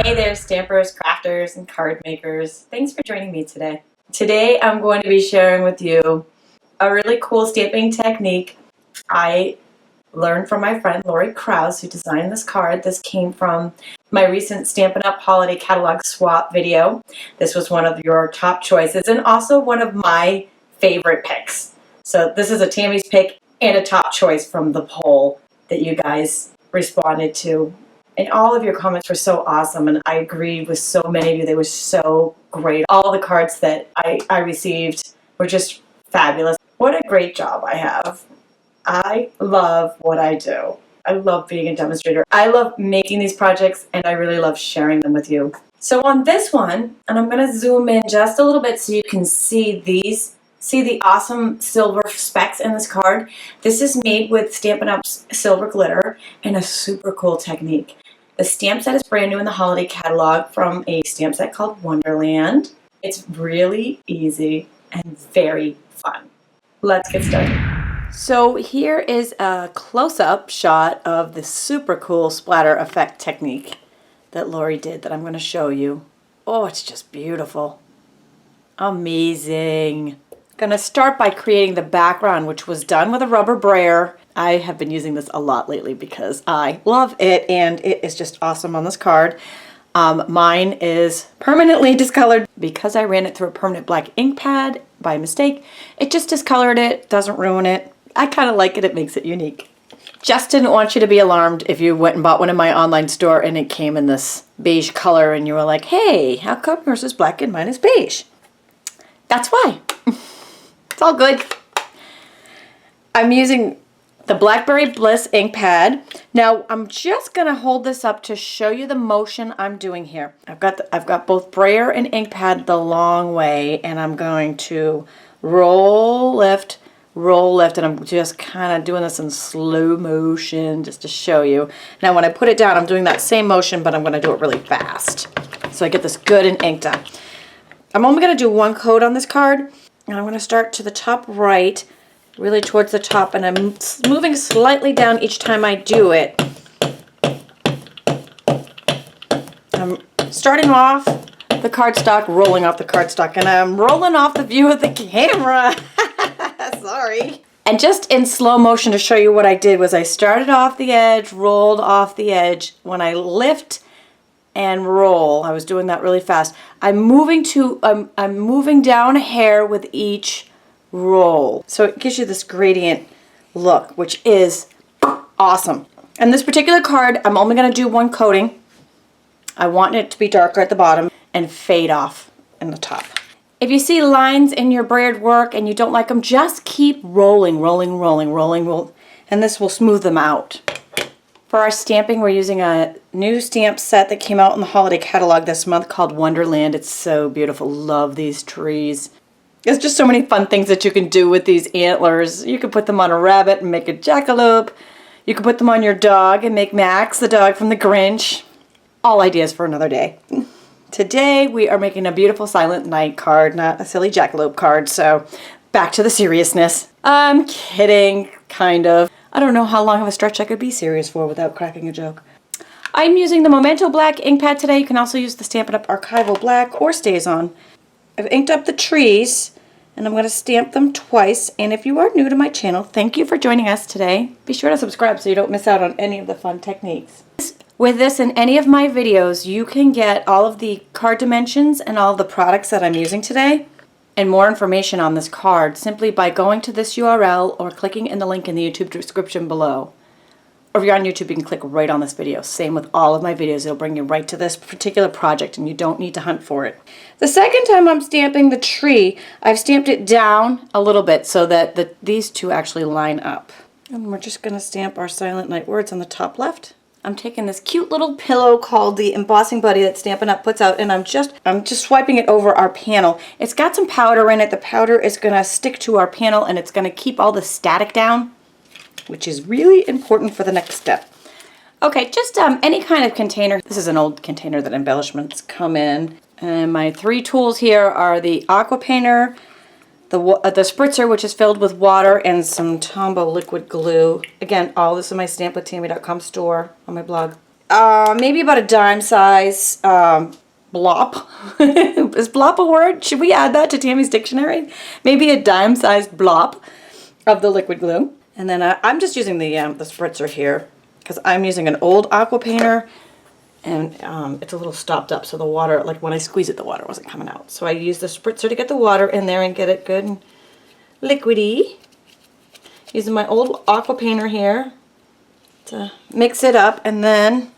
Hey there, stampers, crafters, and card makers. Thanks for joining me today. Today I'm going to be sharing with you a really cool stamping technique I learned from my friend Lori Krause, who designed this card. This came from my recent Stampin' Up! Holiday Catalog Swap video. This was one of your top choices and also one of my favorite picks. So this is a Tami's pick and a top choice from the poll that you guys responded to. And all of your comments were so awesome, and I agreed with so many of you. They were so great. All the cards that I received were just fabulous. What a great job I have. I love what I do. I love being a demonstrator. I love making these projects, and I really love sharing them with you. So on this one, and I'm going to zoom in just a little bit so you can see these. See the awesome silver specks in this card? This is made with Stampin' Up's Silver Glitter and a super cool technique. The stamp set is brand new in the holiday catalog from a stamp set called Wonderland. It's really easy and very fun. Let's get started. So here is a close-up shot of the super cool splatter effect technique that Lori did that I'm going to show you. Oh, it's just beautiful. Amazing. Going to start by creating the background, which was done with a rubber brayer. I have been using this a lot lately because I love it, and it is just awesome on this card. Mine is permanently discolored because I ran it through a permanent black ink pad by mistake. It just discolored it, doesn't ruin it. I kind of like it, it makes it unique. Just didn't want you to be alarmed if you went and bought one in my online store and it came in this beige color and you were like, hey, how come yours is black and mine is beige? That's why. It's all good. I'm using the Blackberry Bliss ink pad. Now I'm just gonna hold this up to show you the motion I'm doing here. I've got both brayer and ink pad the long way, and I'm going to roll, lift, and I'm just kind of doing this in slow motion just to show you. Now when I put it down, I'm doing that same motion, but I'm gonna do it really fast so I get this good and inked up. I'm only gonna do one coat on this card, and I'm gonna start to the top right, really towards the top, and I'm moving slightly down each time I do it. I'm starting off the cardstock, rolling off the cardstock, and I'm rolling off the view of the camera. Sorry. And just in slow motion to show you what I did was I started off the edge, rolled off the edge. When I lift and roll, I was doing that really fast. I'm moving down a hair with each roll. So it gives you this gradient look, which is awesome. And this particular card, I'm only going to do one coating. I want it to be darker at the bottom and fade off in the top. If you see lines in your brayered work and you don't like them, just keep rolling, and this will smooth them out. For our stamping, we're using a new stamp set that came out in the holiday catalog this month called Wonderland. It's so beautiful. Love these trees. There's just so many fun things that you can do with these antlers. You can put them on a rabbit and make a jackalope. You can put them on your dog and make Max, the dog from the Grinch. All ideas for another day. Today we are making a beautiful Silent Night card, not a silly jackalope card, so back to the seriousness. I'm kidding, kind of. I don't know how long of a stretch I could be serious for without cracking a joke. I'm using the Memento Black ink pad today. You can also use the Stampin' Up! Archival Black or StazOn. I've inked up the trees, and I'm going to stamp them twice. And if you are new to my channel, thank you for joining us today. Be sure to subscribe so you don't miss out on any of the fun techniques. With this and any of my videos, you can get all of the card dimensions and all of the products that I'm using today and more information on this card simply by going to this URL or clicking in the link in the YouTube description below. Or if you're on YouTube, you can click right on this video. Same with all of my videos. It'll bring you right to this particular project and you don't need to hunt for it. The second time I'm stamping the tree, I've stamped it down a little bit so that these two actually line up. And we're just going to stamp our Silent Night words on the top left. I'm taking this cute little pillow called the Embossing Buddy that Stampin' Up! Puts out, and I'm just swiping it over our panel. It's got some powder in it. The powder is going to stick to our panel, and it's going to keep all the static down, which is really important for the next step. Okay, just any kind of container. This is an old container that embellishments come in. And my three tools here are the aqua painter, the spritzer, which is filled with water, and some Tombow liquid glue. Again, all this is my stampwithtami.com store on my blog. maybe about a dime size blop. Is blop a word? Should we add that to Tami's dictionary? Maybe a dime sized blop of the liquid glue. And then I'm just using the spritzer here because I'm using an old aqua painter, and it's a little stopped up, so the water, like when I squeeze it, the water wasn't coming out. So I use the spritzer to get the water in there and get it good and liquidy. Using my old aqua painter here to mix it up, and then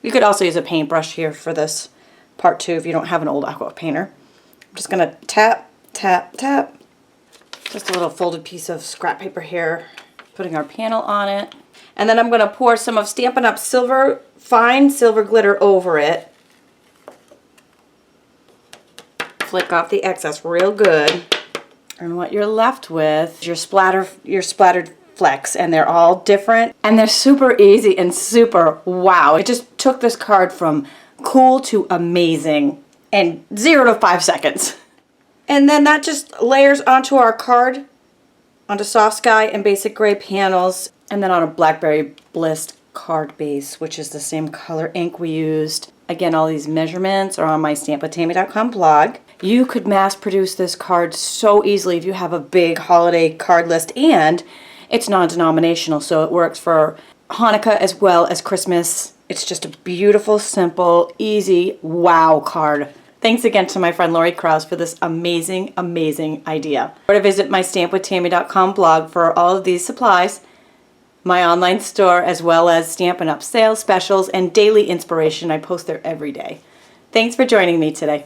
you could also use a paintbrush here for this part too if you don't have an old aqua painter. I'm just gonna tap, tap, tap. Just a little folded piece of scrap paper here, putting our panel on it. And then I'm gonna pour some of Stampin' Up fine silver glitter over it. Flick off the excess real good. And what you're left with is your splattered flecks, and they're all different, and they're super easy and super wow. It just took this card from cool to amazing in 0 to 5 seconds. And then that just layers onto our card, onto soft sky and basic gray panels, and then on a Blackberry Bliss card base, which is the same color ink we used. Again, all these measurements are on my stampwithtami.com blog. You could mass produce this card so easily if you have a big holiday card list, and it's non-denominational, so it works for Hanukkah as well as Christmas. It's just a beautiful, simple, easy, wow card. Thanks again to my friend Lori Krause for this amazing, amazing idea. Or to visit my stampwithtami.com blog for all of these supplies, my online store, as well as Stampin' Up sales specials and daily inspiration. I post there every day. Thanks for joining me today.